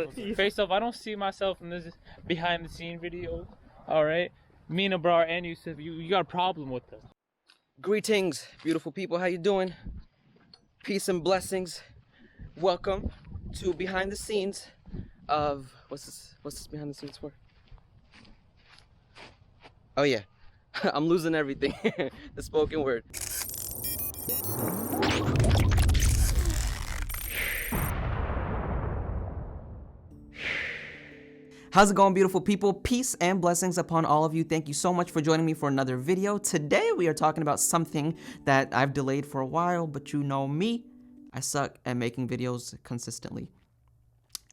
Faisal, I don't see myself in this behind the scene video. All right, me and Abrar and Yusuf, you got a problem with us. Greetings, beautiful people. How you doing? Peace and blessings. Welcome to behind the scenes of what's this behind the scenes for? Oh yeah, I'm losing everything. The spoken word. How's it going, beautiful people? Peace and blessings upon all of you. Thank you so much for joining me for another video. Today we are talking about something that I've delayed for a while, but you know me, I suck at making videos consistently.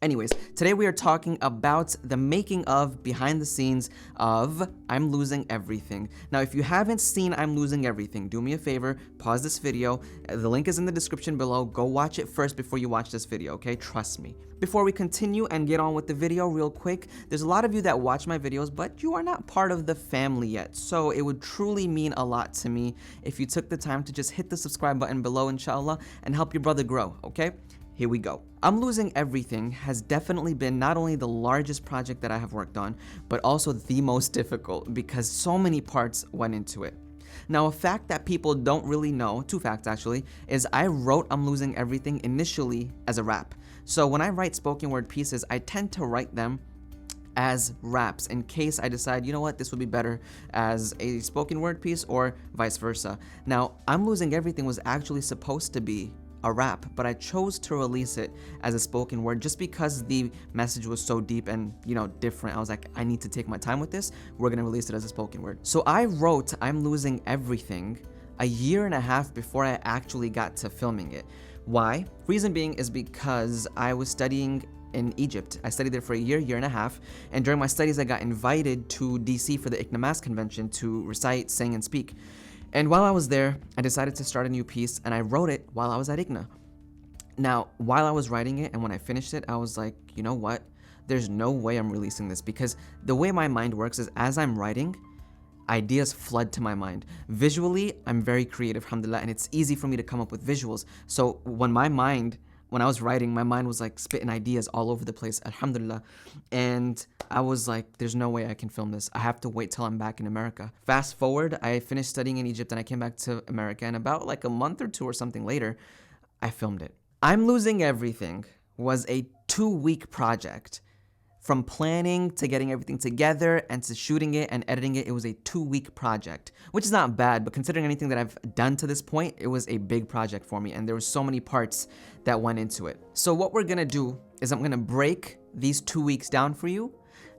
Anyways, today we are talking about the making of, behind the scenes of I'm Losing Everything. Now, if you haven't seen I'm Losing Everything, do me a favor, pause this video. The link is in the description below. Go watch it first before you watch this video, okay? Trust me. Before we continue and get on with the video real quick, there's a lot of you that watch my videos, but you are not part of the family yet. So it would truly mean a lot to me if you took the time to just hit the subscribe button below, inshallah, and help your brother grow, okay? Here we go. I'm Losing Everything has definitely been not only the largest project that I have worked on, but also the most difficult because so many parts went into it. Now, a fact that people don't really know, two facts actually, is I wrote I'm Losing Everything initially as a rap. So when I write spoken word pieces, I tend to write them as raps in case I decide, you know what, this would be better as a spoken word piece or vice versa. Now, I'm Losing Everything was actually supposed to be a rap, but I chose to release it as a spoken word just because the message was so deep and, you know, different. I was like, I need to take my time with this. We're gonna release it as a spoken word. So I wrote I'm Losing Everything a year and a half before I actually got to filming it. Why? Reason being is because I was studying in Egypt. I studied there for a year and a half, and during my studies I got invited to DC for the ICNAMAS convention to recite, sing, and speak. And while I was there, I decided to start a new piece, and I wrote it while I was at ICNA. Now, while I was writing it, and when I finished it, I was like, you know what? There's no way I'm releasing this, because the way my mind works is as I'm writing, ideas flood to my mind. Visually, I'm very creative, alhamdulillah, and it's easy for me to come up with visuals. So when I was writing, my mind was like spitting ideas all over the place, alhamdulillah. And I was like, there's no way I can film this. I have to wait till I'm back in America. Fast forward, I finished studying in Egypt and I came back to America, and about like a month or two or something later, I filmed it. I'm Losing Everything was a 2-week project. From planning to getting everything together and to shooting it and editing it, it was a 2-week project, which is not bad, but considering anything that I've done to this point, it was a big project for me and there were so many parts that went into it. So what we're gonna do is I'm gonna break these 2 weeks down for you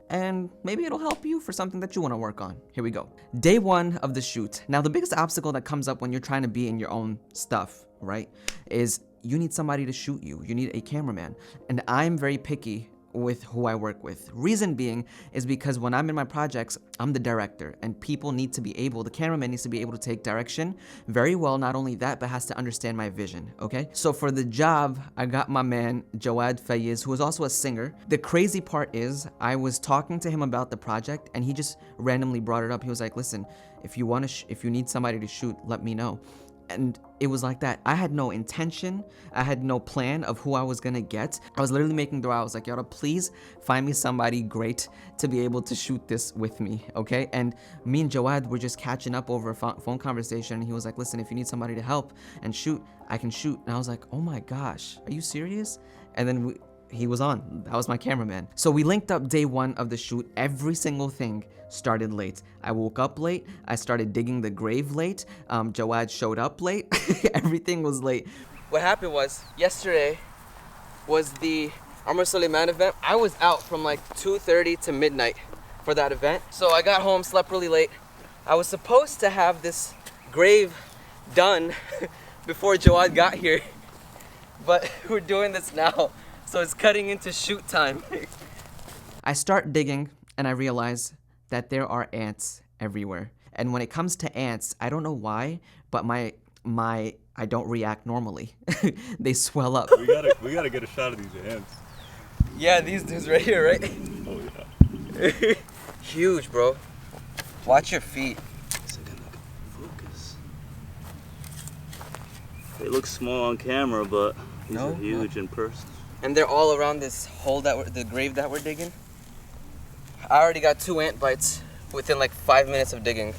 and maybe it'll help you for something that you wanna work on. Here we go. Day 1 of the shoot. Now the biggest obstacle that comes up when you're trying to be in your own stuff, right, is you need somebody to shoot you. You need a cameraman. And I'm very picky with who I work with. Reason being is because when I'm in my projects, I'm the director and people need to be able, the cameraman needs to be able to take direction very well. Not only that, but has to understand my vision, okay? So for the job, I got my man, Faisal, who is also a singer. The crazy part is I was talking to him about the project and he just randomly brought it up. He was like, listen, if you need somebody to shoot, let me know. And it was like that. I had no intention. I had no plan of who I was gonna get. I was literally making dua. I was like, Yara, please find me somebody great to be able to shoot this with me, okay? And me and Jawad were just catching up over a phone conversation. And he was like, listen, if you need somebody to help and shoot, I can shoot. And I was like, oh my gosh, are you serious? And then he was on. That was my cameraman. So we linked up day 1 of the shoot. Every single thing started late. I woke up late. I started digging the grave late. Jawad showed up late. Everything was late. What happened was, yesterday was the Amr Suleiman event. I was out from like 2:30 to midnight for that event. So I got home, slept really late. I was supposed to have this grave done before Jawad got here, but we're doing this now. So it's cutting into shoot time. I start digging and I realize that there are ants everywhere. And when it comes to ants, I don't know why, but I don't react normally. They swell up. We gotta get a shot of these ants. Yeah, these dudes right here, right? Oh yeah. Huge, bro. Watch your feet. So good, look. Focus. They look small on camera, but these are huge in person. And they're all around this hole the grave that we're digging. I already got 2 ant bites within like 5 minutes of digging.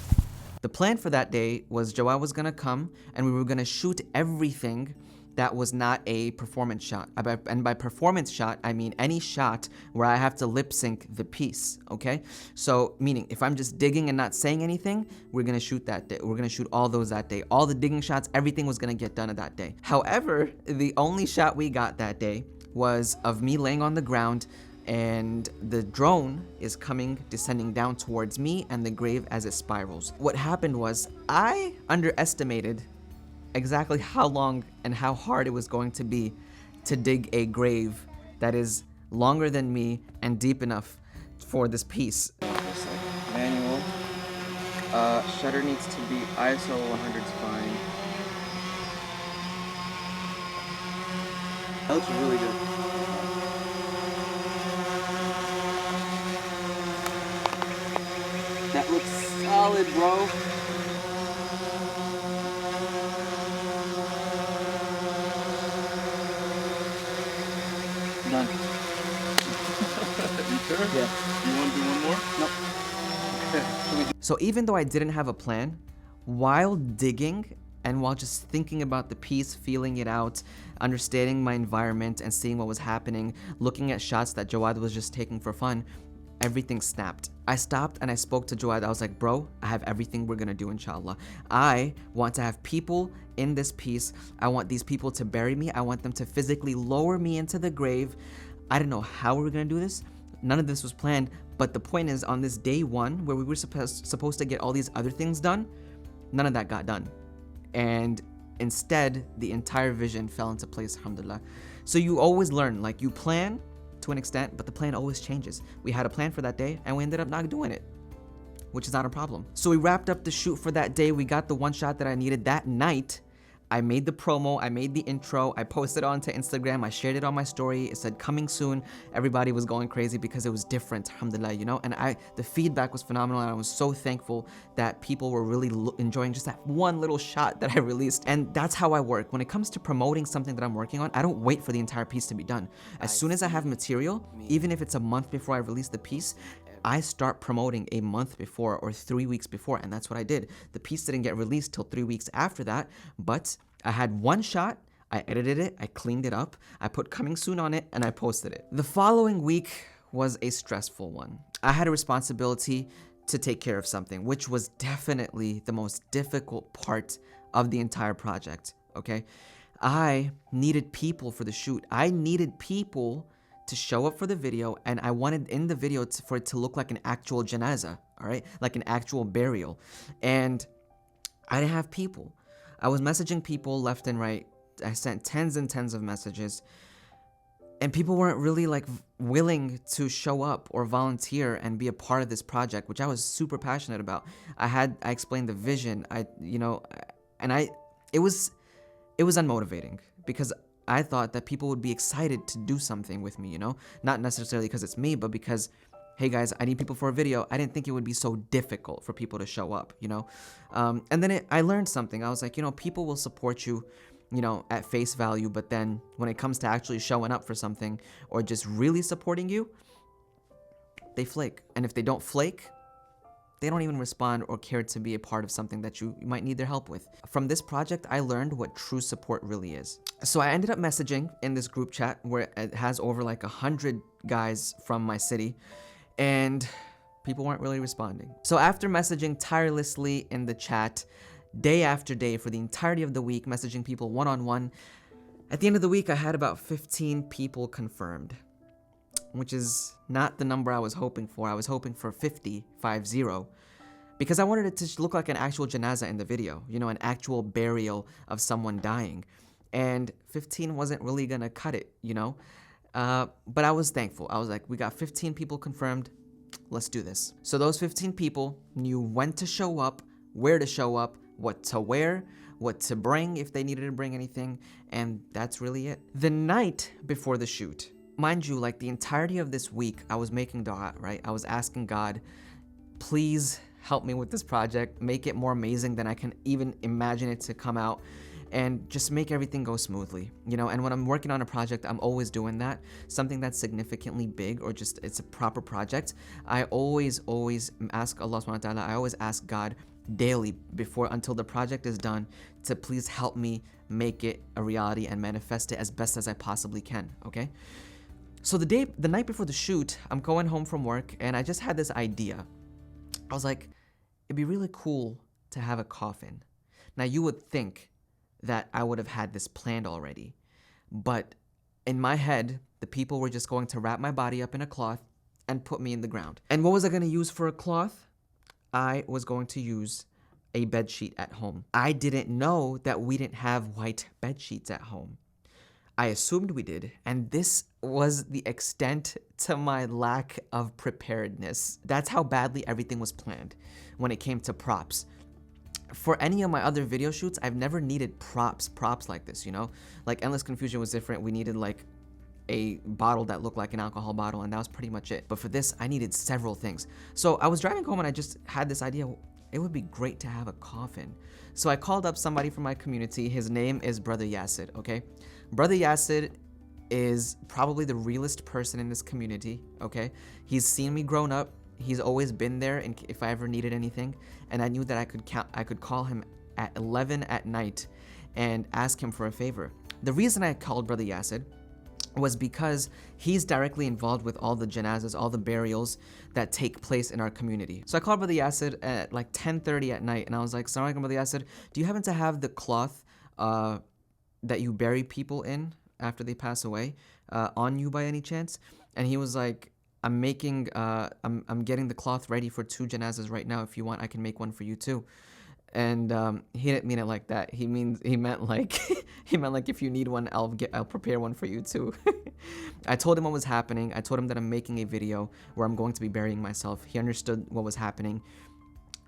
The plan for that day was Joao was gonna come and we were gonna shoot everything that was not a performance shot. And by performance shot, I mean any shot where I have to lip sync the piece, okay? So, meaning if I'm just digging and not saying anything, we're gonna shoot that day. We're gonna shoot all those that day. All the digging shots, everything was gonna get done that day. However, the only shot we got that day was of me laying on the ground and the drone is descending down towards me and the grave as it spirals. What happened was I underestimated exactly how long and how hard it was going to be to dig a grave that is longer than me and deep enough for this piece. Manual. Shutter needs to be ISO 100 is fine. That looks really good. That looks solid, bro. Done. You sure? Yeah. You want to do one more? Nope. So even though I didn't have a plan, while digging and while just thinking about the piece, feeling it out, understanding my environment and seeing what was happening, looking at shots that Jawad was just taking for fun, everything snapped. I stopped and I spoke to Jawad. I was like, bro, I have everything we're gonna do, inshallah. I want to have people in this piece. I want these people to bury me. I want them to physically lower me into the grave. I don't know how we were gonna do this. None of this was planned, but the point is, on this day one, where we were supposed to get all these other things done, none of that got done. And instead, the entire vision fell into place, alhamdulillah. So you always learn, like you plan to an extent, but the plan always changes. We had a plan for that day and we ended up not doing it, which is not a problem. So we wrapped up the shoot for that day. We got the one shot that I needed that night. I made the promo, I made the intro, I posted it onto Instagram, I shared it on my story, it said coming soon. Everybody was going crazy because it was different, alhamdulillah, you know? And the feedback was phenomenal and I was so thankful that people were really enjoying just that one little shot that I released. And that's how I work. When it comes to promoting something that I'm working on, I don't wait for the entire piece to be done. As soon as I have material, even if it's a month before I release the piece, I start promoting a month before or 3 weeks before, and that's what I did. The piece didn't get released till 3 weeks after that, but I had one shot, I edited it, I cleaned it up, I put coming soon on it, and I posted it. The following week was a stressful one. I had a responsibility to take care of something, which was definitely the most difficult part of the entire project, okay? I needed people for the shoot. I needed people to show up for the video, and I wanted in the video for it to look like an actual janaza, all right? Like an actual burial. And I didn't have people. I was messaging people left and right. I sent tens and tens of messages, and people weren't really like willing to show up or volunteer and be a part of this project, which I was super passionate about. I explained the vision, it was unmotivating because I thought that people would be excited to do something with me, you know? Not necessarily because it's me, but because, hey guys, I need people for a video. I didn't think it would be so difficult for people to show up, you know? And then I learned something. I was like, you know, people will support you, you know, at face value, but then when it comes to actually showing up for something or just really supporting you, they flake. And if they don't flake, they don't even respond or care to be a part of something that you might need their help with. From this project, I learned what true support really is. So I ended up messaging in this group chat where it has over like 100 guys from my city, and people weren't really responding. So after messaging tirelessly in the chat, day after day for the entirety of the week, messaging people one-on-one, at the end of the week, I had about 15 people confirmed, which is not the number I was hoping for. I was hoping for 50, because I wanted it to look like an actual janaza in the video, you know, an actual burial of someone dying. And 15 wasn't really gonna cut it, you know? But I was thankful. I was like, we got 15 people confirmed, let's do this. So those 15 people knew when to show up, where to show up, what to wear, what to bring if they needed to bring anything, and that's really it. The night before the shoot, mind you, like the entirety of this week, I was making dua, right? I was asking God, please help me with this project, make it more amazing than I can even imagine it to come out. and just make everything go smoothly, you know. And when I'm working on a project, I'm always doing that. Something that's significantly big or just it's a proper project, I always ask Allah subhanahu wa ta'ala, I always ask God daily before until the project is done to please help me make it a reality and manifest it as best as I possibly can, okay? So the night before the shoot, I'm going home from work and I just had this idea. I was like, it'd be really cool to have a coffin. Now you would think that I would have had this planned already, but in my head, the people were just going to wrap my body up in a cloth and put me in the ground. And what was I going to use for a cloth? I was going to use a bed sheet at home. I didn't know that we didn't have white bed sheets at home. I assumed we did, and this was the extent to my lack of preparedness. That's how badly everything was planned when it came to props. For any of my other video shoots, I've never needed props like this, you know? Like Endless Confusion was different. We needed like a bottle that looked like an alcohol bottle, and that was pretty much it. But for this, I needed several things. So I was driving home and I just had this idea, it would be great to have a coffin. So I called up somebody from my community. His name is Brother Yassid, okay? Brother Yassid is probably the realest person in this community, okay? He's seen me grown up. He's always been there if I ever needed anything. And I knew that I could call him at 11 at night and ask him for a favor. The reason I called Brother Yassid was because he's directly involved with all the janazas, all the burials that take place in our community. So I called Brother Yassid at like 10:30 at night and I was like, "Assalamu alaikum, Brother Yassid, do you happen to have the cloth that you bury people in after they pass away on you by any chance?" And he was like, I'm getting the cloth ready for 2 janazas right now. If you want, I can make one for you too. And he didn't mean it like that. He meant like if you need one, I'll prepare one for you too. I told him what was happening. I told him that I'm making a video where I'm going to be burying myself. He understood what was happening.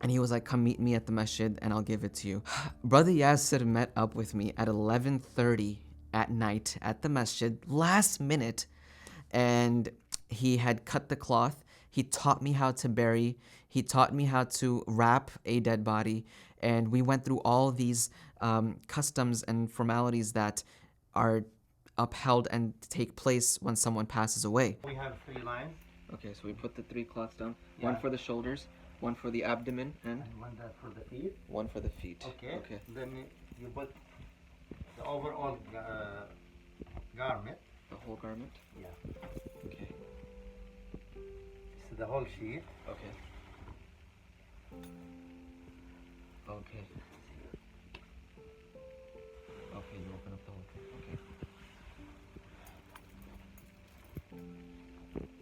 And he was like, "Come meet me at the masjid and I'll give it to you." Brother Yasser met up with me at 11:30 at night at the masjid, last minute, and he had cut the cloth. He taught me how to bury. He taught me how to wrap a dead body. And we went through all these customs and formalities that are upheld and take place when someone passes away. We have 3 lines. Okay, so we put the 3 cloths down. Yeah. One for the shoulders, one for the abdomen, and And one that for the feet. one for the feet. Okay. Okay. Then you put the overall garment. The whole garment? Yeah. Okay. So the whole sheet. Okay. Okay. Okay, you open up the whole thing. Okay.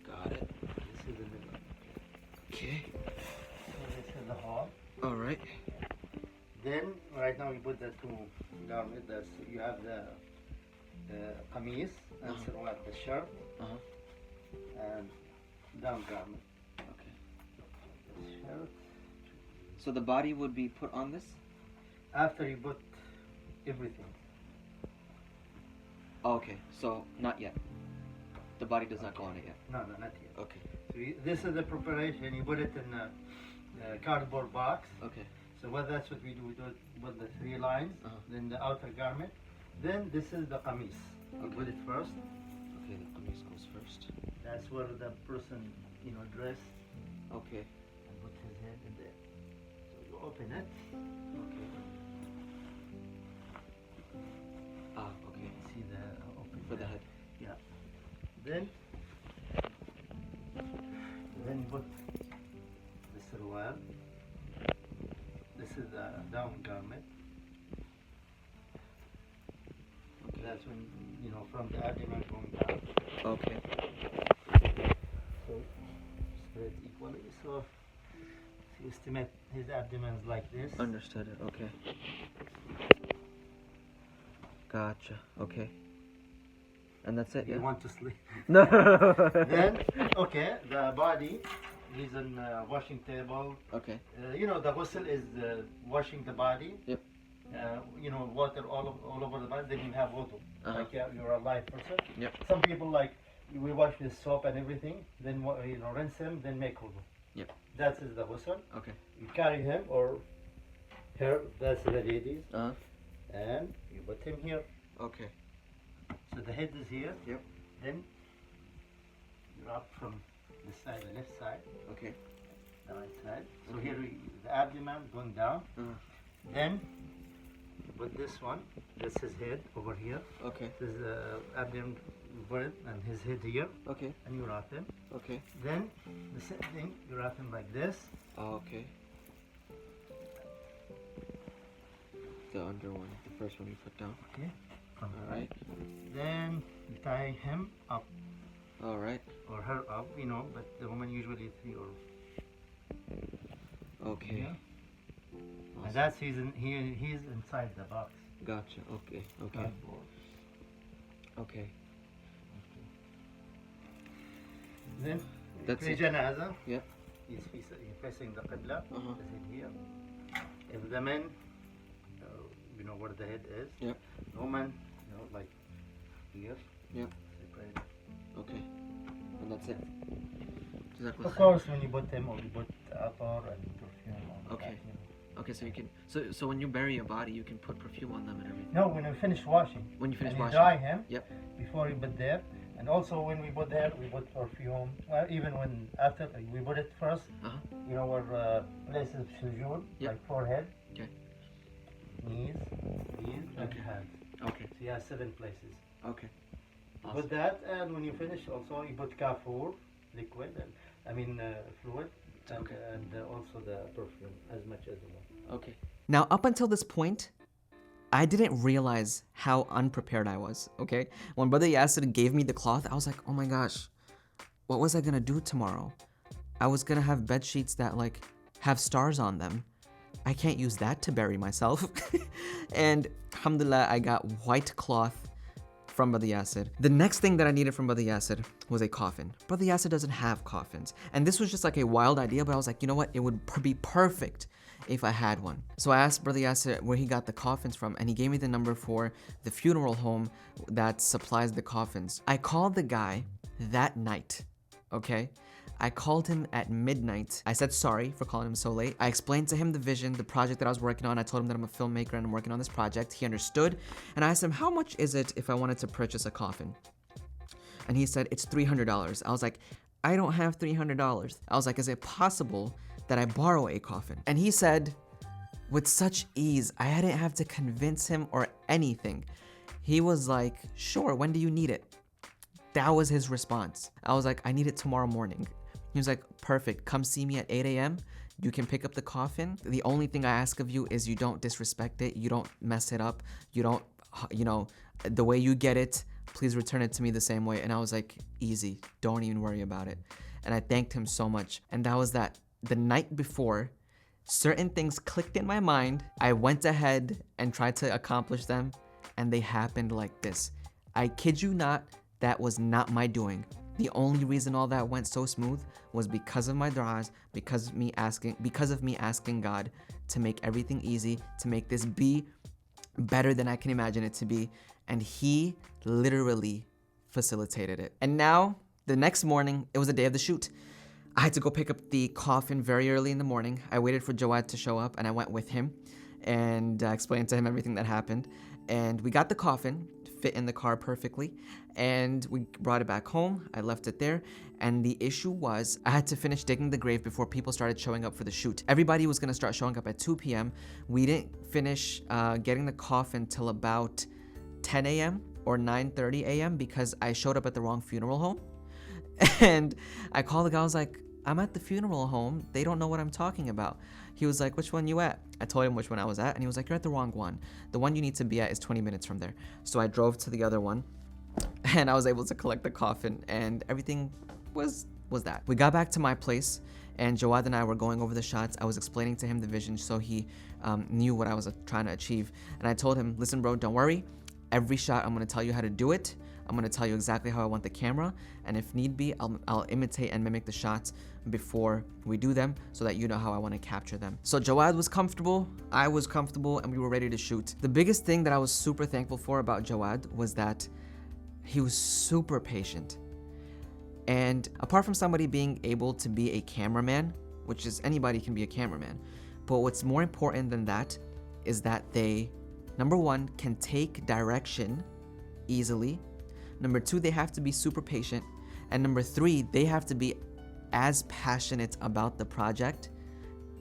Got it. This is the middle. Okay. So this is the hall. Alright. Then right now you put the 2 garments. You have the qamis and sarwat, the shirt and down garment. Okay. The shirt. So the body would be put on this? After you put everything. Okay, so not yet. The body does not go on it yet. No, not yet. Okay. So this is the preparation. You put it in a cardboard box. Okay. So that's what we do. We do it with the 3 lines, then the outer garment. Then this is the qamis. You put it first. Okay, the qamis goes first. That's where the person, dressed Okay. and put his head in there. So you open it. Okay. Ah, okay. See the open For the head. Yeah. Then you put the sarwal. This is the down garment. Okay. That's when, from the abdomen going down. Okay. So spread equally. So you estimate his abdomen is like this. Understood it. Okay. Gotcha. Okay. And that's it, You yeah? want to sleep. No. Then, okay, the body is on washing table. Okay. The ghusl is washing the body. Yep. Water all over the body. Then you have wudu. Like you're a live person. Yep. Some people we wash with soap and everything. Then rinse him. Then make wudu. Yep. That is the ghusl. Okay. You carry him or her. That's the ladies. and you put him here. Okay. So the head is here. Yep. Then you're up from the side, the left side, Okay. the right side. So Okay. here the abdomen going down. Then you put this one. That's his head over here. Okay. This is the abdomen, you put it, and his head here, Okay. and you wrap him. Okay. Then the same thing, you wrap him like this. Okay. The under one, the first one you put down. Okay. From All right. Then you tie him up All right. or her up, you know, but the woman usually three or Okay. here. And that's he's inside the box. Gotcha. Okay. Okay. Cardboard. Okay. Then That's في it. جنازة. Yep. He's facing the qibla. Uh-huh. Is it here? If the man, you know where the head is. Yep. The woman, you know, like here. Yep. Separate. Okay. And that's it. Jazakallah Of khair. course, when you put them, or you put attar and perfume on Okay. that, you know. Okay, so you can so when you bury a body, you can put perfume on them and everything. No, when we finish washing. When you finish and washing. dry him. Yep. Before you put there, and also when we put there, we put perfume. Well, even when after we put it first, Uh-huh. you know where places of sujood, Yep. like forehead, Okay. knees, and Okay. hands. Okay. So you have 7 places. Okay. You Awesome. put that, and when you finish, also you put kafur, liquid, and fluid, and, Okay. also the perfume as much as you want. Okay. Now, up until this point, I didn't realize how unprepared I was, okay? When Brother Yasser gave me the cloth, I was like, oh my gosh, what was I gonna do tomorrow? I was gonna have bed sheets that like have stars on them. I can't use that to bury myself. And alhamdulillah, I got white cloth from Brother Yasser. The next thing that I needed from Brother Yasser was a coffin. Brother Yasser doesn't have coffins. And this was just like a wild idea, but I was like, you know what? It would be perfect if I had one. So I asked Brother Yasser where he got the coffins from, and he gave me the number for the funeral home that supplies the coffins. I called the guy that night, okay? I called him at midnight. I said sorry for calling him so late. I explained to him the vision, the project that I was working on. I told him that I'm a filmmaker and I'm working on this project. He understood. And I asked him, how much is it if I wanted to purchase a coffin? And he said, it's $300. I was like, I don't have $300. I was like, is it possible that I borrow a coffin? And he said, with such ease, I didn't have to convince him or anything. He was like, sure, when do you need it? That was his response. I was like, I need it tomorrow morning. He was like, perfect, come see me at 8 a.m. You can pick up the coffin. The only thing I ask of you is you don't disrespect it. You don't mess it up. You don't, you know, the way you get it, please return it to me the same way. And I was like, easy, don't even worry about it. And I thanked him so much. And that was that. The night before, certain things clicked in my mind. I went ahead and tried to accomplish them, and they happened like this. I kid you not, that was not my doing. The only reason all that went so smooth was because of my du'as, because of me asking God to make everything easy, to make this be better than I can imagine it to be. And he literally facilitated it. And now, the next morning, it was the day of the shoot. I had to go pick up the coffin very early in the morning. I waited for Jawad to show up, and I went with him and explained to him everything that happened. And we got the coffin, fit in the car perfectly, and we brought it back home. I left it there, and the issue was I had to finish digging the grave before people started showing up for the shoot. Everybody was gonna start showing up at 2 p.m. We didn't finish getting the coffin till about 10 a.m. or 9:30 a.m. because I showed up at the wrong funeral home. And I called the guy, I was like, I'm at the funeral home. They don't know what I'm talking about. He was like, which one you at? I told him which one I was at, and he was like, you're at the wrong one. The one you need to be at is 20 minutes from there. So I drove to the other one, and I was able to collect the coffin, and everything was that. We got back to my place, and Jawad and I were going over the shots. I was explaining to him the vision so he knew what I was trying to achieve. And I told him, listen, bro, don't worry. Every shot, I'm gonna tell you how to do it. I'm gonna tell you exactly how I want the camera, and if need be, I'll imitate and mimic the shots before we do them so that you know how I want to capture them. So Jawad was comfortable, I was comfortable, and we were ready to shoot. The biggest thing that I was super thankful for about Jawad was that he was super patient. And apart from somebody being able to be a cameraman, which is anybody can be a cameraman, but what's more important than that is that they number one, can take direction easily. Number two, they have to be super patient. And number three, they have to be as passionate about the project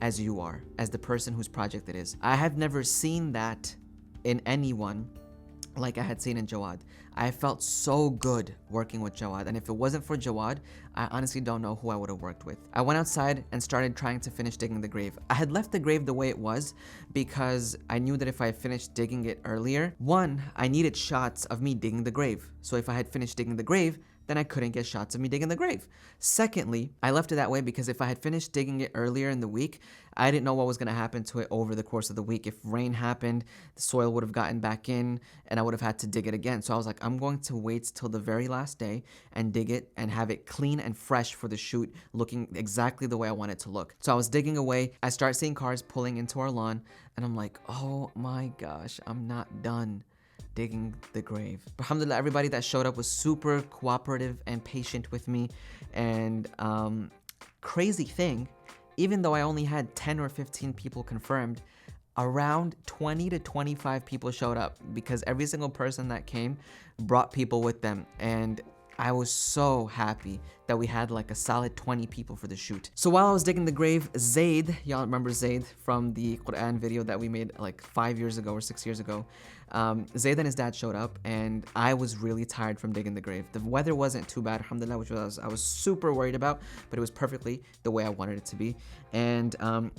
as you are, as the person whose project it is. I have never seen that in anyone like I had seen in Jawad. I felt so good working with Jawad, and if it wasn't for Jawad, I honestly don't know who I would have worked with. I went outside and started trying to finish digging the grave. I had left the grave the way it was because I knew that if I finished digging it earlier, one, I needed shots of me digging the grave. So if I had finished digging the grave, then I couldn't get shots of me digging the grave. Secondly, I left it that way because if I had finished digging it earlier in the week, I didn't know what was gonna happen to it over the course of the week. If rain happened, the soil would have gotten back in and I would have had to dig it again. So I was like, I'm going to wait till the very last day and dig it and have it clean and fresh for the shoot, looking exactly the way I want it to look. So I was digging away. I start seeing cars pulling into our lawn and I'm like, oh my gosh, I'm not done digging the grave. Alhamdulillah, everybody that showed up was super cooperative and patient with me. And crazy thing, even though I only had 10 or 15 people confirmed, around 20 to 25 people showed up because every single person that came brought people with them. And I was so happy that we had like a solid 20 people for the shoot. So while I was digging the grave, Zaid, y'all remember Zaid from the Quran video that we made like 5 years ago or 6 years ago, Zaid and his dad showed up and I was really tired from digging the grave. The weather wasn't too bad, alhamdulillah, which I was super worried about, but it was perfectly the way I wanted it to be. And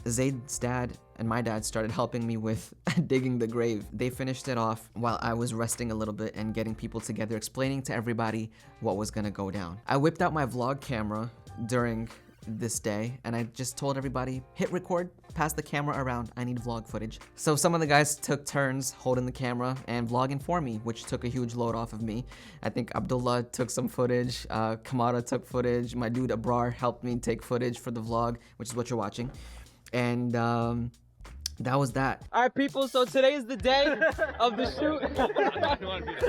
Zaid's dad and my dad started helping me with digging the grave. They finished it off while I was resting a little bit and getting people together, explaining to everybody what was gonna go down. I whipped out my vlog camera during this day and I just told everybody, hit record, pass the camera around, I need vlog footage. So some of the guys took turns holding the camera and vlogging for me, which took a huge load off of me. I think Abdullah took some footage, Kamara took footage, my dude Abrar helped me take footage for the vlog, which is what you're watching. And that was that. All right, people, so today is the day of the shoot.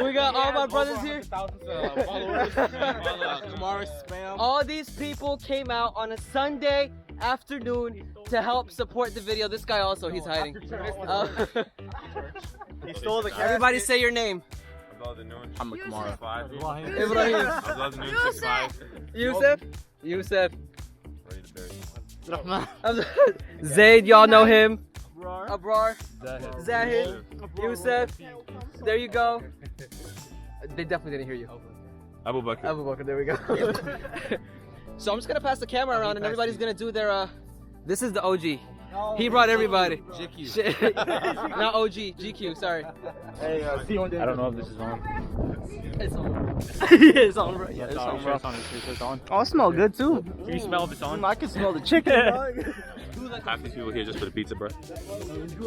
We got all my brothers here. All these people came out on a Sunday afternoon to help support the video. This guy also, he's hiding. He stole the Everybody say your name. I'm a Kamara. Ibrahim. Yusuf. Yusuf. Zaid, y'all know him. Abrar, Zahid, Yusuf. There you go. They definitely didn't hear you. Abu Bakr. Abu Bakr, there we go. So I'm just gonna pass the camera around and everybody's gonna do their this is the OG. He brought everybody. GQ. Not OG, GQ, sorry. Hey, I don't know if this is on. It's on. It's on, bro. Yeah, it's on, bro. It's on. Oh, it smells good too. Can you smell if it's on? I can smell the chicken, dog. Half these people here just for the pizza, bro. Do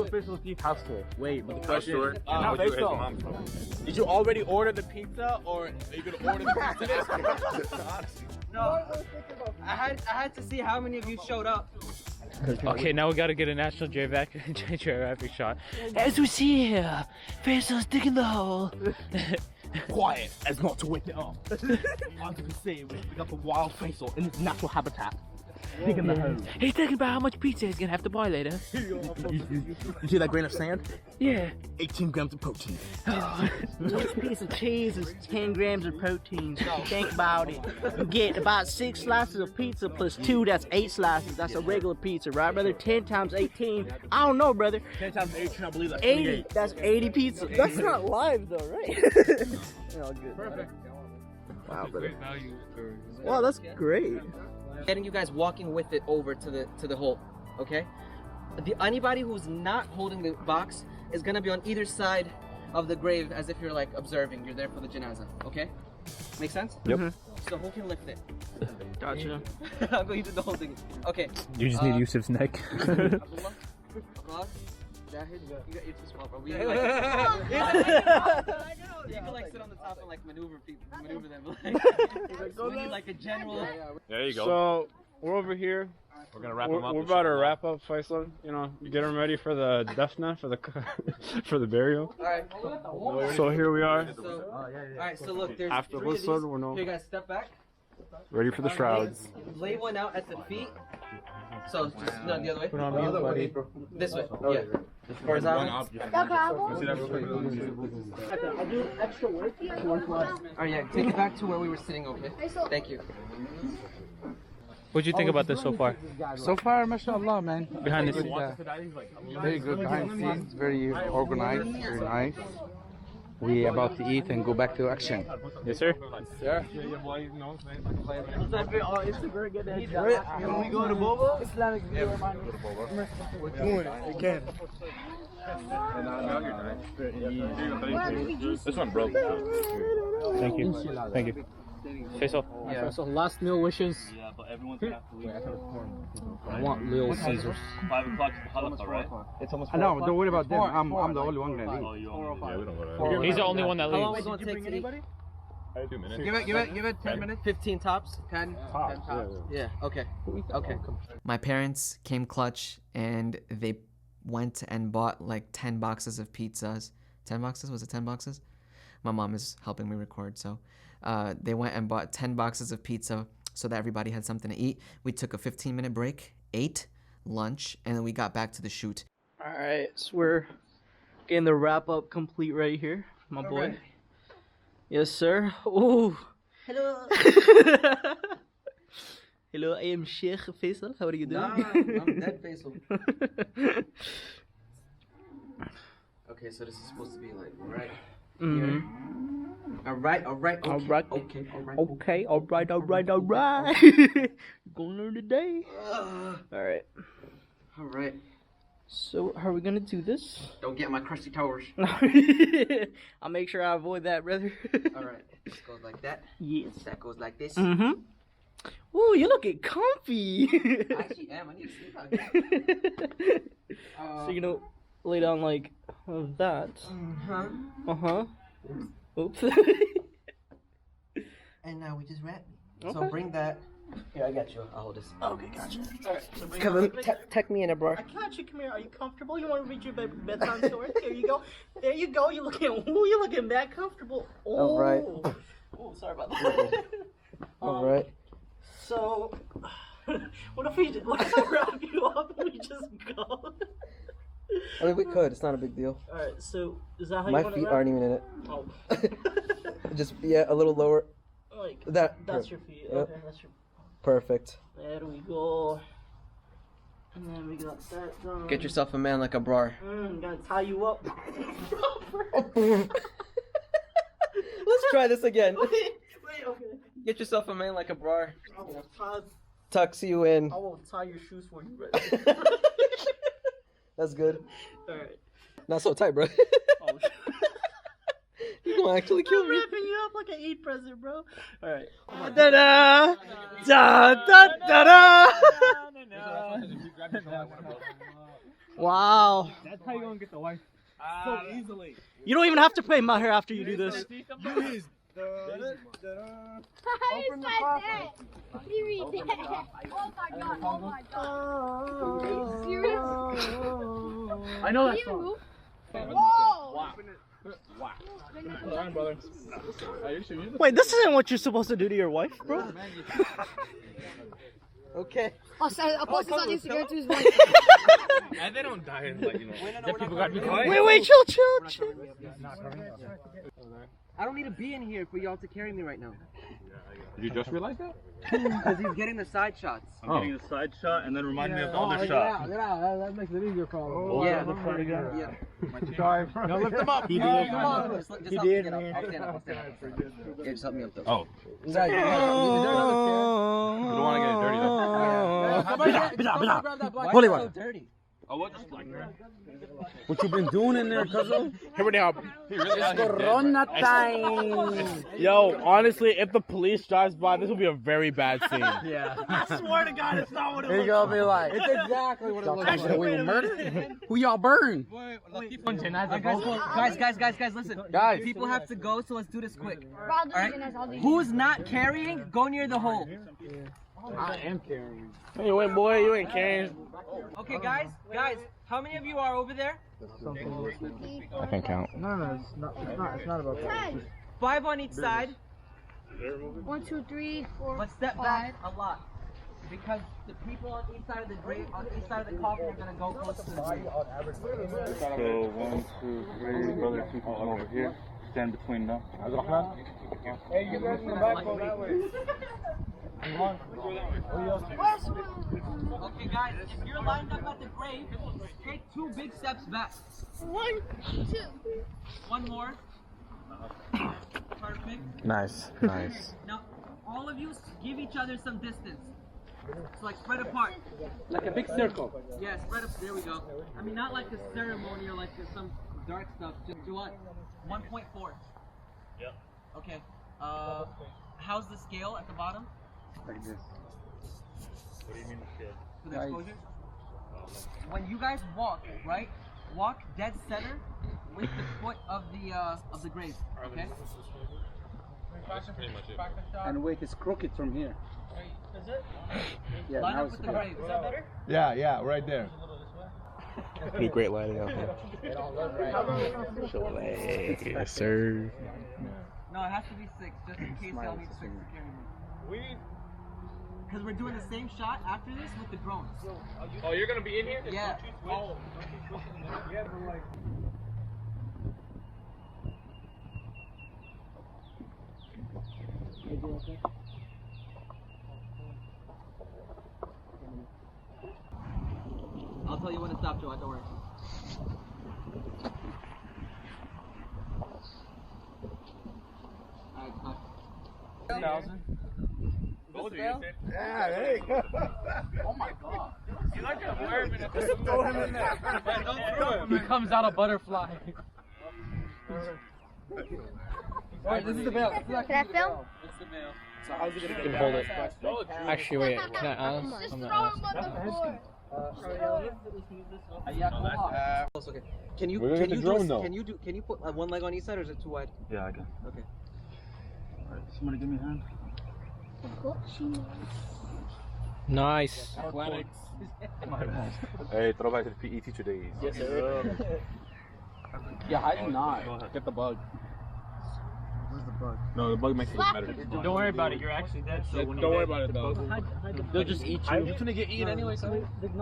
a Faisal Latif house tour. Wait, but the question is, not where'd you Faisal. his mom from? Did you already order the pizza, or are you gonna order the pizza? No, I had to see how many of you showed up. Okay, now we gotta get a National Geographic shot. As we see here, Faisal's digging the hole. Quiet, as not to wake it up. As you can see, we got the wild Faisal in its natural habitat. Digging the hole. He's thinking about how much pizza he's gonna have to buy later. You see that grain of sand? Yeah. 18 grams of protein. Each piece of cheese is 10 grams of protein. Think about it. You get about 6 slices of pizza plus 2, that's 8 slices. That's a regular pizza, right, brother? 10 times 18. I don't know, brother. 10 times 18, I believe that's 80. 28. That's 80 pizza. That's not live, though, right? All good. Perfect. Wow, brother. Great value for. Wow, that's great. Getting you guys walking with it over to the hole, okay? Anybody who's not holding the box is gonna be on either side of the grave as if you're like observing. You're there for the janazah, okay? Make sense? Yep. So who can lift it? Gotcha. I'm going to do the whole thing. Okay. You just need Yusuf's neck. Abdullah, Abrar, Zahid, you got Yusuf's small, bro. You can like sit on the top and like maneuver them. We need like a general. There you go. So we're over here. We're gonna wrap them up. We're about to wrap up Faisal. You know, get him ready for the defna, for the for the burial. All right. So here we are. So, all right. So look, there's After 3 of whistle, these. we're no Here, guys, step back. ready for the shrouds. Lay one out at the feet. So just no, the other way. Put on mute, buddy. This way. Yeah. Faisal? I'll do extra work. Alright, yeah, take it back to where we were sitting, okay? Thank you. What'd you think about this so far? So far, mashallah, man. Behind the scenes. Very good behind the scenes, very organized, very nice. We about to eat and go back to action. Yes, sir. Yeah. Can we go to Bobo? Islamic video. We're doing it again. This one broke. Thank you. Thank you. Faisal. Yeah. So last meal wishes. Yeah, but everyone's gonna have to leave. I want Little Caesars. 5 o'clock to Halakha, right? It's almost. No, don't worry about them. I'm the only one gonna leave. Oh, you only. Yeah, we don't go to. He's the only one that How long leaves. is it going to take to eat? 2 minutes. Give it 10 minutes. 15 tops? 10 tops? Yeah, okay. Okay. My parents came clutch and they went and bought like 10 boxes of pizzas. 10 boxes? Was it 10 boxes? My mom is helping me record, so they went and bought 10 boxes of pizza so that everybody had something to eat. We took a 15-minute break, ate lunch, and then we got back to the shoot. Alright, so we're getting the wrap up complete right here, my boy. Right. Yes, sir. Ooh. Hello. Hello, I am Sheikh Faisal. How are you doing? Nah, I'm dead Faisal. Okay, so this is supposed to be like right here. Alright, okay, Alright. okay. Okay, alright. You're gonna learn today. Alright. Alright. So, how are we gonna do this? Don't get my crusty towers. I'll make sure I avoid that, brother. Alright, this goes like that. Yes. That goes like this. Mm-hmm. Ooh, you're looking comfy. I actually am. I need to sleep out here. So you're gonna lay down like that. Uh-huh. Oops. And now we just wrap. Okay. So bring that. Here, I got you. I'll hold this. Okay, gotcha. Alright, so bring Come on, tuck me in it, bro. I got you. Come here. Are you comfortable? You want to read your bedtime story? There you go. There you go. You're looking that comfortable. Oh. All right. Oh, sorry about that. All right. So, what if I wrap you up and we just go? I mean, we could. It's not a big deal. All right. So, is that how My you want to feet wrap? aren't even in it. Oh. Just a little lower. Like That's your feet. Yep. Okay, that's your. Perfect. There we go. And then we got that done. Get yourself a man like a brar. Gotta tie you up. Let's try this again. Wait, okay. Get yourself a man like a brar. I will tie. Tucks you in. I will tie your shoes for you. That's good. All right. Not so tight, bro. Oh, You're gonna actually kill I'm me. wrapping you up like an Eid present, bro. All right. Da da da da da da. Wow. That's how you gonna get the wife so easily. You don't even have to pay my hair after you do this. Open the coffin. He read that. Oh my god. Are you serious? I know that Can you song. move? Whoa! Wait, this isn't what you're supposed to do to your wife, bro. Okay. I'll post this on Instagram to his wife. And they don't die in like, you know. Then people got to be quiet. Wait, chill. I don't need to be in here for y'all to carry me right now. Did you just realize that? Because he's getting the side shots. I'm getting the side shot and then remind me of the other shot. That makes it easier for him. Yeah. Sorry. No, lift him up. He did. He did, man. I'll stand up. Yeah, just help me up though. Oh. Is there another chair? We don't want to get it dirty though. Why is it so dirty? Oh, what? Just like What you been doing in there, cousin? Here we go. Corona time. Yo, honestly, if the police drives by, this will be a very bad scene. Yeah. I swear to God, it's not what it looks gonna be like, It's exactly what it looks like. We murder? Who y'all burn? Guys, listen. Guys. People have to go, so let's do this quick. All right. Who's not carrying? Go near the hole. I am carrying. You ain't, boy. You ain't carrying. Okay, guys, how many of you are over there? I can count. No, it's not about that. 5 on each side. 1, 2, 3, 4. But step 5. back a lot. because the people on each side of the grave, on each side of the coffin are gonna go close to the grave. So 1, 2, 3, brother, 2 come over here. Stand between them. Hey, you guys in the back, go that way. Okay, guys, if you're lined up at the grave, take 2 big steps back. 1, 2. One more. Perfect. Nice. Now, all of you give each other some distance. So like spread apart. Like a big circle. Yeah, spread up. There we go. I mean, not like a ceremony or like some dark stuff. Just do what? 1.4. Yep. Okay. How's the scale at the bottom? Like this. What do you mean the scale? For the exposure? When you guys walk, right? Walk dead center with the foot of the grave. Okay. That's pretty much it. And wait, it's crooked from here. Is it? Yeah, Line now up it's with the grave. Is that better? Yeah, right there. Pretty great lighting out here. Yes, sir. No, it has to be 6, just in case y'all need 6 to carry me. Because we're doing the same shot after this with the drones. Oh, you're gonna be in here? Yeah. Oh. I'll tell you when to stop, Joe. Don't worry. Alright, cut. 1,000. Yeah, there you go. Oh my god. You like a worm in a Throw him in there. Don't throw him. He comes out a butterfly. Alright, this is the veil. Can I film? It's the mail. So how's it gonna You can hold it. Actually, wait. Can I ask? Just I'm throw gonna him ask. on the floor. Okay. Can you We're gonna get the drone, though. Can you put one leg on each side or is it too wide? Yeah, I can. Okay. Alright, somebody give me a hand. Nice. Hey, throw back to the PE teacher days. Yes, sir. Yeah, I did not get the bug. No, the bug makes it better. Don't worry about it. You're actually dead. So when Don't worry about it though. They'll just eat You're gonna get eaten anyway. So. It's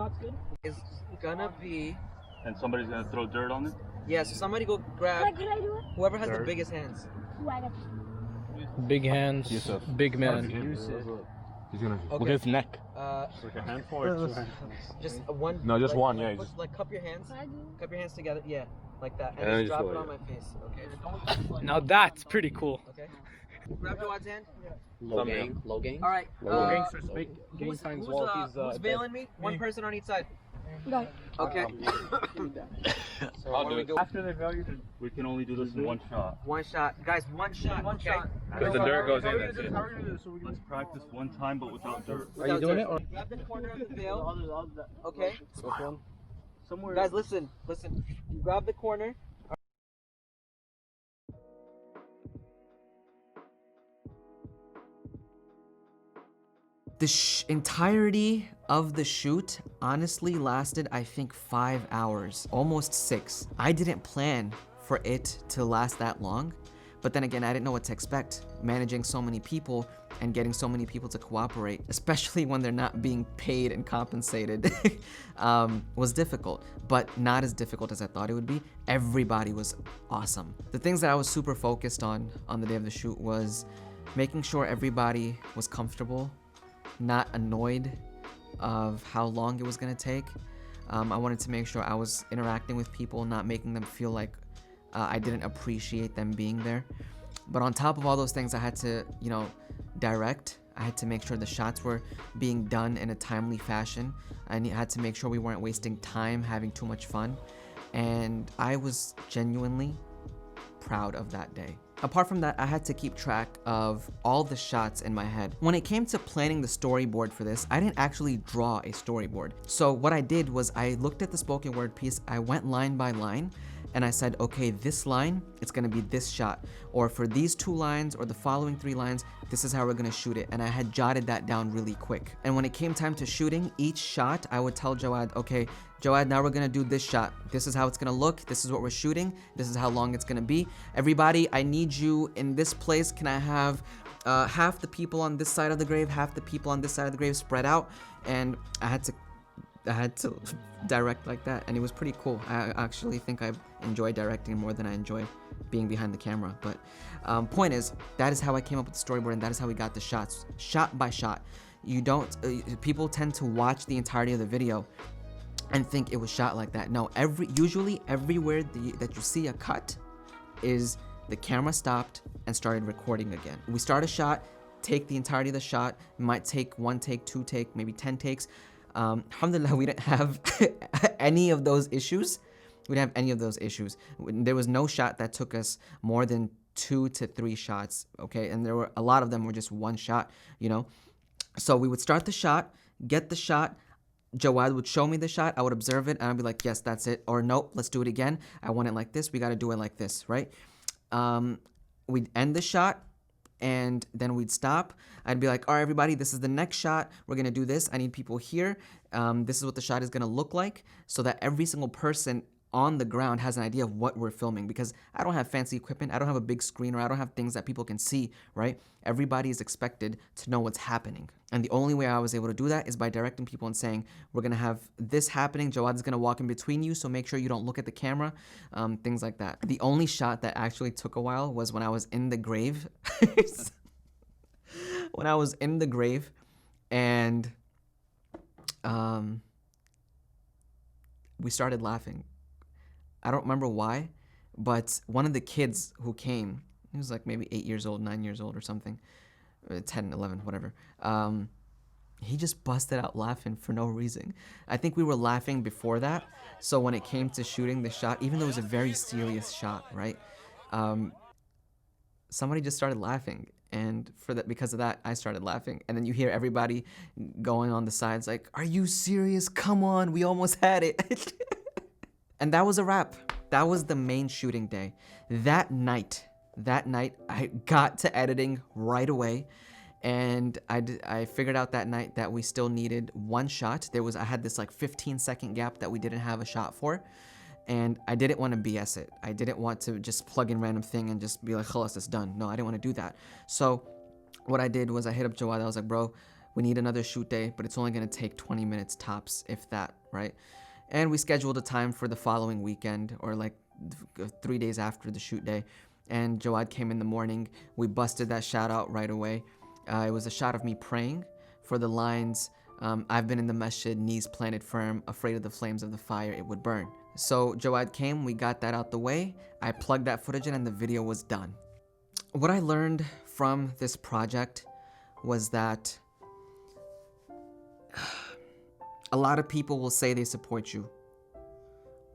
gonna be And somebody's gonna throw dirt on it? yeah. So somebody go grab Can I do it? whoever has the Dirt. biggest hands. Big hands. Yusuf. Big man. He's gonna Okay. look at his neck. Like a handful or 2 hands? Just one. No, just like, one, yeah, Like, just- like cup your hands. Cup your hands together. Yeah, like that. And And then just just drop it go, on yeah. my face. Okay. Now that's pretty cool. Okay. Grab Jawad's hand. Low gang. All right. Gangsters, big gang Who's signs while he's who's veiling me? One person on each side. Go. Okay. I'll do it. After they value the We can only do this in one shot. One shot, guys. One shot. One okay. shot. Because the dirt goes in, that's it. How are you gonna do this so we can Let's practice one time, but without dirt. Are you doing it or? Grab the corner of the veil. Okay. somewhere? Guys, listen. You grab the corner. The entirety of the shoot honestly lasted, I think, 5 hours, almost 6. I didn't plan for it to last that long, but then again, I didn't know what to expect. Managing so many people and getting so many people to cooperate, especially when they're not being paid and compensated, was difficult, but not as difficult as I thought it would be. Everybody was awesome. The things that I was super focused on the day of the shoot was making sure everybody was comfortable, not annoyed of how long it was gonna take. I wanted to make sure I was interacting with people, not making them feel like I didn't appreciate them being there. But on top of all those things, I had to, direct. I had to make sure the shots were being done in a timely fashion. I had to make sure we weren't wasting time having too much fun. And I was genuinely proud of that day. Apart from that, I had to keep track of all the shots in my head. When it came to planning the storyboard for this, I didn't actually draw a storyboard. So what I did was I looked at the spoken word piece, I went line by line, and I said, okay, this line, it's gonna be this shot. Or for these 2 lines or the following 3 lines, this is how we're gonna shoot it. And I had jotted that down really quick. And when it came time to shooting, each shot, I would tell Jawad, okay, Jawad, now we're gonna do this shot. This is how it's gonna look. This is what we're shooting. This is how long it's gonna be. Everybody, I need you in this place. Can I have half the people on this side of the grave, half the people on this side of the grave spread out, and I had to direct like that, and it was pretty cool. I actually think I enjoy directing more than I enjoy being behind the camera. But point is, that is how I came up with the storyboard, and that is how we got the shots, shot by shot. You don't, people tend to watch the entirety of the video and think it was shot like that. No, usually everywhere that you see a cut is the camera stopped and started recording again. We start a shot, take the entirety of the shot, it might take 1 take, 2 take, maybe 10 takes. Alhamdulillah, we didn't have any of those issues. We didn't have any of those issues. There was no shot that took us more than 2 to 3 shots, okay? And there were a lot of them were just 1 shot, you know? So we would start the shot, get the shot, Jawad would show me the shot, I would observe it, and I'd be like, yes, that's it. Or nope, let's do it again. I want it like this, we gotta do it like this, right? We'd end the shot, and then we'd stop. I'd be like, all right, everybody, this is the next shot. We're gonna do this. I need people here. This is what the shot is gonna look like, so that every single person on the ground has an idea of what we're filming, because I don't have fancy equipment, I don't have a big screen, or I don't have things that people can see, right? Everybody is expected to know what's happening. And the only way I was able to do that is by directing people and saying, we're gonna have this happening, Jawad is gonna walk in between you, so make sure you don't look at the camera, things like that. The only shot that actually took a while was when I was in the grave. When I was in the grave, and we started laughing. I don't remember why, but one of the kids who came, he was like maybe 8 years old, 9 years old or something, 10, 11, whatever. He just busted out laughing for no reason. I think we were laughing before that, so when it came to shooting the shot, even though it was a very serious shot, right? Somebody just started laughing, and because of that, I started laughing. And then you hear everybody going on the sides like, "Are you serious? Come on, we almost had it." And that was a wrap. That was the main shooting day. That night, I got to editing right away, and I figured out that night that we still needed 1 shot. I had this like 15-second gap that we didn't have a shot for, and I didn't want to BS it. I didn't want to just plug in random thing and just be like, khalas, it's done. No, I didn't want to do that. So what I did was I hit up Jawad. I was like, bro, we need another shoot day, but it's only gonna take 20 minutes tops, if that, right? And we scheduled a time for the following weekend, or like 3 days after the shoot day. And Jawad came in the morning. We busted that shot out right away. It was a shot of me praying for the lines, I've been in the masjid, knees planted firm, afraid of the flames of the fire, it would burn. So Jawad came, we got that out the way. I plugged that footage in and the video was done. What I learned from this project was that a lot of people will say they support you,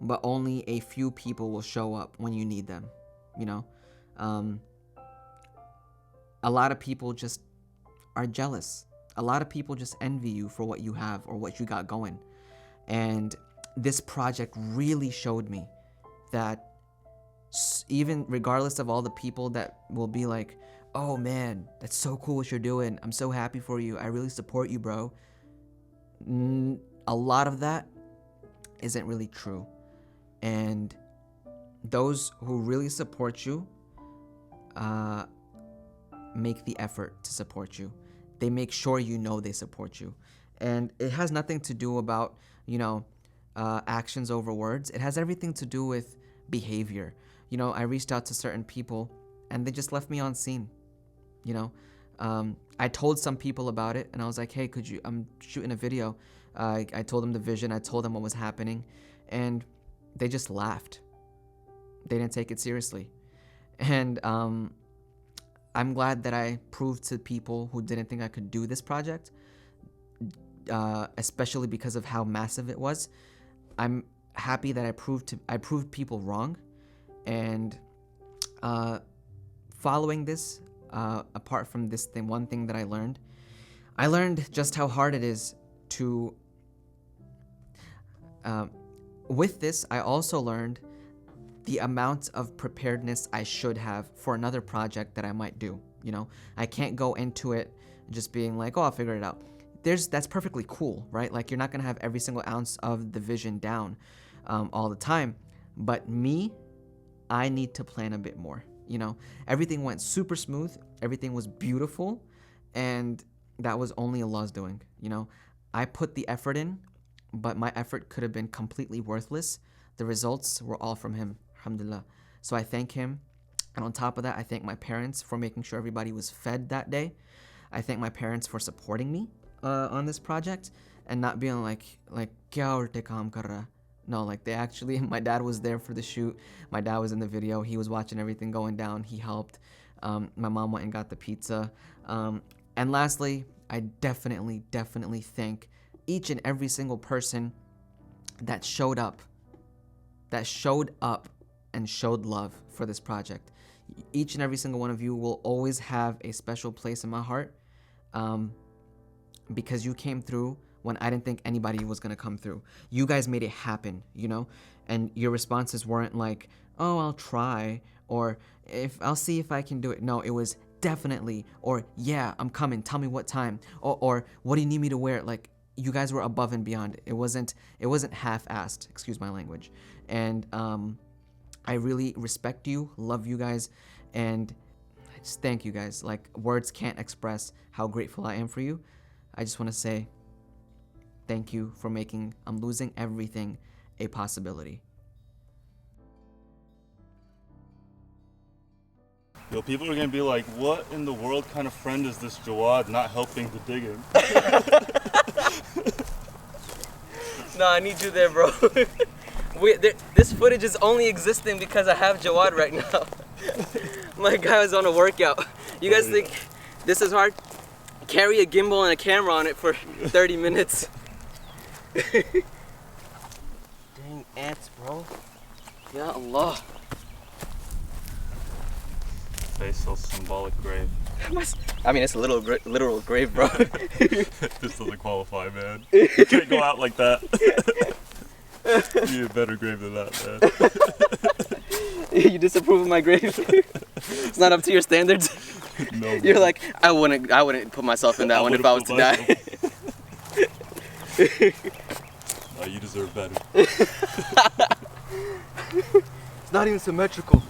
but only a few people will show up when you need them, you know? A lot of people just are jealous. A lot of people just envy you for what you have or what you got going. And this project really showed me that even regardless of all the people that will be like, oh man, that's so cool what you're doing, I'm so happy for you, I really support you, bro. A lot of that isn't really true. And those who really support you make the effort to support you. They make sure you know they support you. And it has nothing to do about, you know, actions over words. It has everything to do with behavior. You know, I reached out to certain people and they just left me on scene. You know, I told some people about it and I was like, hey, I'm shooting a video. I told them the vision, I told them what was happening, and they just laughed. They didn't take it seriously. And I'm glad that I proved to people who didn't think I could do this project, especially because of how massive it was. I'm happy that I proved people wrong. And following this, apart from this thing, one thing that I learned just how hard it is to with this, I also learned the amount of preparedness I should have for another project that I might do. You know, I can't go into it just being like, oh, I'll figure it out. That's perfectly cool, right? Like, you're not gonna have every single ounce of the vision down all the time. But me, I need to plan a bit more. You know, everything went super smooth. Everything was beautiful. And that was only Allah's doing. You know, I put the effort in, but my effort could have been completely worthless. The results were all from Him, alhamdulillah. So I thank Him. And on top of that, I thank my parents for making sure everybody was fed that day. I thank my parents for supporting me on this project and not being like kya ulte kaam kar raha. No, like they actually, my dad was there for the shoot. My dad was in the video. He was watching everything going down. He helped. My mom went and got the pizza. And lastly, I definitely thank each and every single person that showed up and showed love for this project. Each and every single one of you will always have a special place in my heart, because you came through when I didn't think anybody was gonna come through. You guys made it happen, you know? And your responses weren't like, oh, I'll try, or I'll see if I can do it. No, it was definitely, or yeah, I'm coming, tell me what time, or what do you need me to wear? Like, you guys were above and beyond. It wasn't half-assed, excuse my language. And I really respect you, love you guys, and I just thank you guys. Like, words can't express how grateful I am for you. I just want to say thank you for making I'm Losing Everything a possibility. Yo, people are gonna be like, what in the world kind of friend is this Jawad not helping the digging? No, I need you there, bro. This footage is only existing because I have Jawad right now. My guy was on a workout. You guys think this is hard? Carry a gimbal and a camera on it for 30 minutes. Dang ants, bro. Ya Allah. Faisal's symbolic grave. I mean, it's a literal grave, bro. This doesn't qualify, man. You can't go out like that. You need a better grave than that, man. You disapprove of my grave? It's not up to your standards? No, You're man. like, I wouldn't put myself in that one if I was to die. You deserve better. It's not even symmetrical.